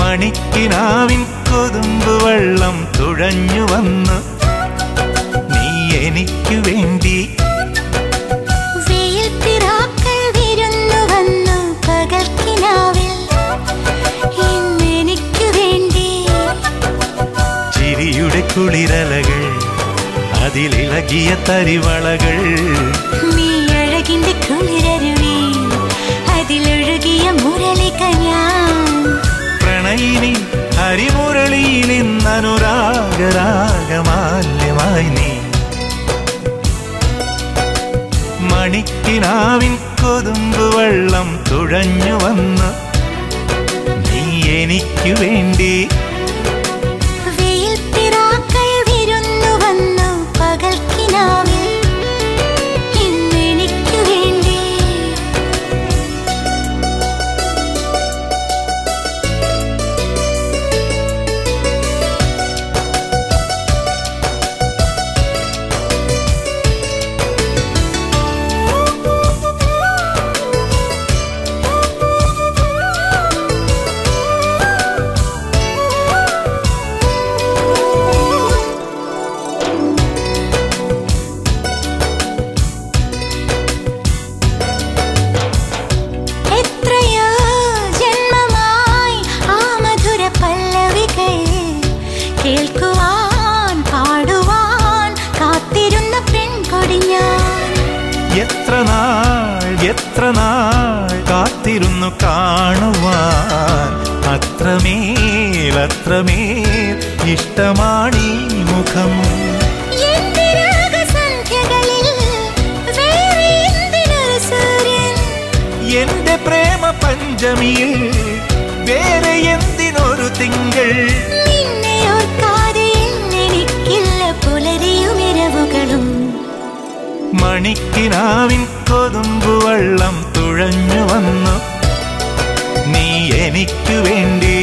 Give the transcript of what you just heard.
മണിക്കിനാവിൻ കൊതുമ്പ് വെള്ളം തുഴഞ്ഞു വന്ന് നീ എനിക്കു വേണ്ടി. വെയിൽപ്പിറാക്കൾ വിരുന്നു വന്നു പകൽക്കിനാവിൽ ഇന്നെനിക്കു വേണ്ടി. ചിരിയുടെ കുളിരലകൾ അതിലിളകിയ തരിവളകൾ നീ അഴകിന്റെ കുളിരരുവി അതിലൊഴുകിയ മുരളിക ഞാൻ. പ്രണയിനി ഹരിമുരളിയിൽ ഇന്നനുരാഗരാഗമാല്യമായി നീ. മണിക്കിനാവിൻ കൊതുമ്പ് വെള്ളം തുഴഞ്ഞു വന്ന് നീ എനിക്കു വേണ്ടി. വെയിൽപ്പിറാക്കൾ വിരുന്നു വന്നു പകൽക്കിനാവിൽ ഇന്നെനിക്കു വേണ്ടി. കേൾക്കുവാൻ പാടുവാൻ കാത്തിരുന്ന പെൺകൊടി ഞാൻ. എത്ര നാൾ കാത്തിരുന്നു കാണുവാൻ. അത്രമേൽ ഇഷ്ടമാണീ മുഖം. എന്റെ പ്രേമ പഞ്ചമിയിൽ വേറെ എന്തിനൊരു തിങ്കൾ. മണിക്കിനാവിൻ കൊതുമ്പ് വെള്ളം തുഴഞ്ഞു വന്നു നീ എനിക്കു വേണ്ടി.